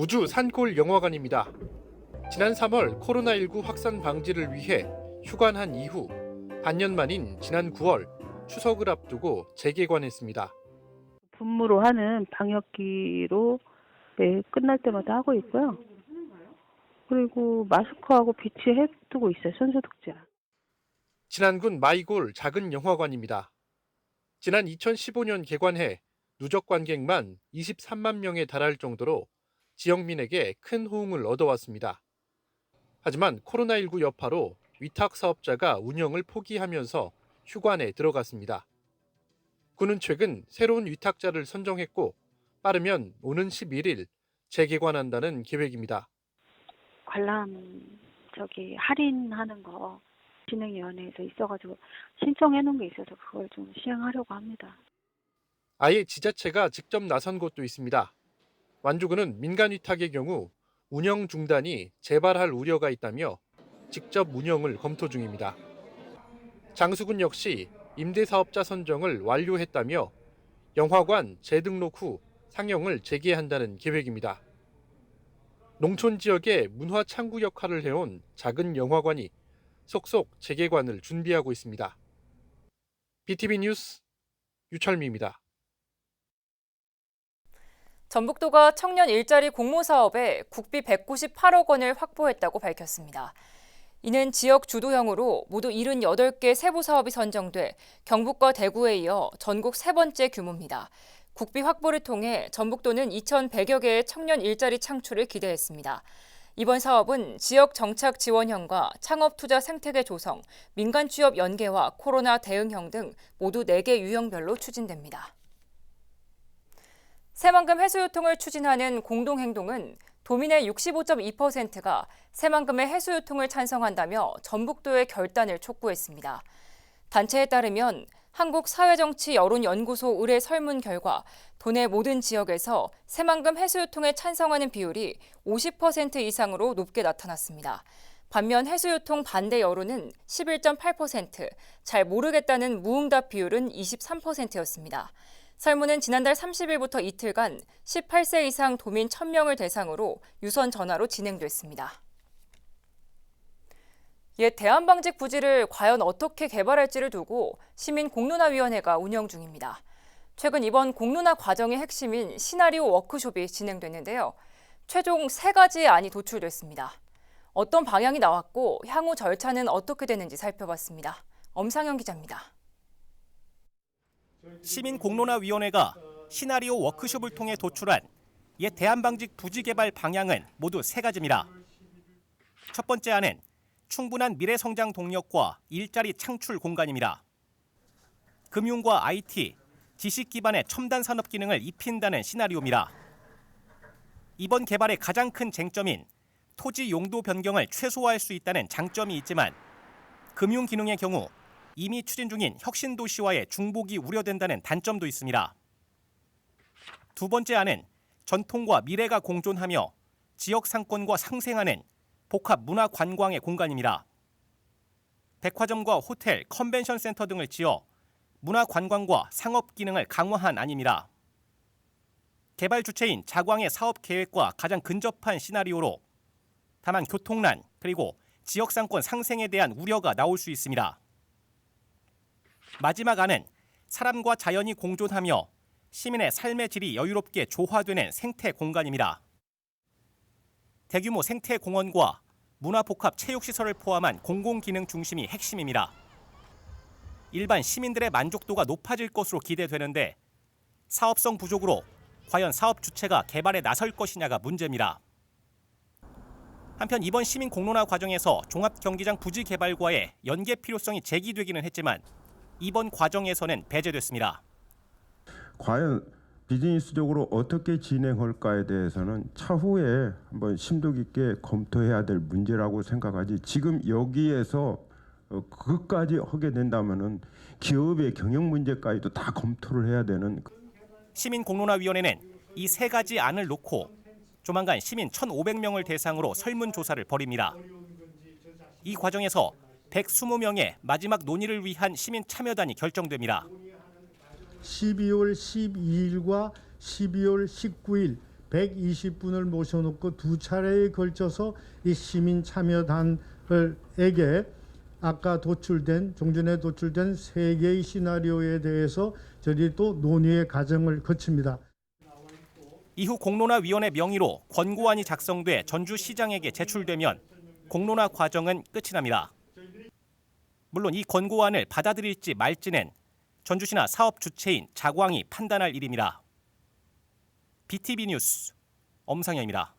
우주 산골 영화관입니다. 지난 3월 코로나19 확산 방지를 위해 휴관한 이후 반년 만인 지난 9월 추석을 앞두고 재개관했습니다. 분무로 하는 방역기로 끝날 때마다 하고 있고요. 그리고 마스크하고 비치해두고 있어요. 손소독제랑. 진안군 마이골 작은 영화관입니다. 지난 2015년 개관해 누적 관객만 23만 명에 달할 정도로 지역민에게 큰 호응을 얻어왔습니다. 하지만 코로나19 여파로 위탁 사업자가 운영을 포기하면서 휴관에 들어갔습니다. 군은 최근 새로운 위탁자를 선정했고 빠르면 오는 11일 재개관한다는 계획입니다. 관람 할인하는 거 진흥위원회에서 있어가지고 신청해 놓은 게 있어서 그걸 좀 시행하려고 합니다. 아예 지자체가 직접 나선 곳도 있습니다. 완주군은 민간 위탁의 경우 운영 중단이 재발할 우려가 있다며 직접 운영을 검토 중입니다. 장수군 역시 임대사업자 선정을 완료했다며 영화관 재등록 후 상영을 재개한다는 계획입니다. 농촌 지역의 문화 창구 역할을 해온 작은 영화관이 속속 재개관을 준비하고 있습니다. BTV 뉴스 유철미입니다. 전북도가 청년 일자리 공모 사업에 국비 198억 원을 확보했다고 밝혔습니다. 이는 지역 주도형으로 모두 78개 세부 사업이 선정돼 경북과 대구에 이어 전국 세 번째 규모입니다. 국비 확보를 통해 전북도는 2,100여 개의 청년 일자리 창출을 기대했습니다. 이번 사업은 지역 정착 지원형과 창업 투자 생태계 조성, 민간 취업 연계와 코로나 대응형 등 모두 4개 유형별로 추진됩니다. 새만금 해수유통을 추진하는 공동행동은 도민의 65.2%가 새만금의 해수유통을 찬성한다며 전북도의 결단을 촉구했습니다. 단체에 따르면 한국사회정치여론연구소 의뢰 설문 결과 도내 모든 지역에서 새만금 해수유통에 찬성하는 비율이 50% 이상으로 높게 나타났습니다. 반면 해수유통 반대 여론은 11.8%, 잘 모르겠다는 무응답 비율은 23%였습니다. 설문은 지난달 30일부터 이틀간 18세 이상 도민 1,000명을 대상으로 유선 전화로 진행됐습니다. 옛 대한방직 부지를 과연 어떻게 개발할지를 두고 시민공론화위원회가 운영 중입니다. 최근 이번 공론화 과정의 핵심인 시나리오 워크숍이 진행됐는데요. 최종 3가지의 안이 도출됐습니다. 어떤 방향이 나왔고 향후 절차는 어떻게 되는지 살펴봤습니다. 엄상현 기자입니다. 시민공론화위원회가 시나리오 워크숍을 통해 도출한 옛 대한방직 부지 개발 방향은 모두 3가지입니다. 첫 번째 안은 충분한 미래 성장 동력과 일자리 창출 공간입니다. 금융과 IT, 지식 기반의 첨단 산업 기능을 입힌다는 시나리오입니다. 이번 개발의 가장 큰 쟁점인 토지 용도 변경을 최소화할 수 있다는 장점이 있지만 금융 기능의 경우 이미 추진 중인 혁신도시와의 중복이 우려된다는 단점도 있습니다. 두 번째 안은 전통과 미래가 공존하며 지역 상권과 상생하는 복합 문화 관광의 공간입니다. 백화점과 호텔, 컨벤션 센터 등을 지어 문화 관광과 상업 기능을 강화한 안입니다. 개발 주체인 자광의 사업 계획과 가장 근접한 시나리오로 다만 교통난 그리고 지역 상권 상생에 대한 우려가 나올 수 있습니다. 마지막 안은 사람과 자연이 공존하며 시민의 삶의 질이 여유롭게 조화되는 생태 공간입니다. 대규모 생태 공원과 문화복합 체육시설을 포함한 공공기능 중심이 핵심입니다. 일반 시민들의 만족도가 높아질 것으로 기대되는데 사업성 부족으로 과연 사업 주체가 개발에 나설 것이냐가 문제입니다. 한편 이번 시민 공론화 과정에서 종합경기장 부지 개발과의 연계 필요성이 제기되기는 했지만 이번 과정에서는 배제됐습니다. 과연 비즈니스적으로 어떻게 진행할까에 대해서는 차후에 한번 심도 깊게 검토해야 될 문제라고 생각하지 지금 여기에서 그것까지 하게 된다면은 기업의 경영 문제까지도 다 검토를 해야 되는. 시민공론화위원회는 이 3가지 안을 놓고 조만간 시민 1,500명을 대상으로 설문조사를 벌입니다. 이 과정에서 120명의 마지막 논의를 위한 시민 참여단이 결정됩니다. 12월 12일과 12월 19일 120분을 모셔놓고 두 차례에 걸쳐서 이 시민 참여단에게 아까 종전에 도출된 3개의 시나리오에 대해서 저희들이 또 논의의 과정을 거칩니다. 이후 공론화위원회 명의로 권고안이 작성돼 전주시장에게 제출되면 공론화 과정은 끝이 납니다. 물론 이 권고안을 받아들일지 말지는 전주시나 사업 주체인 자광이 판단할 일입니다. BTV 뉴스 엄상현입니다.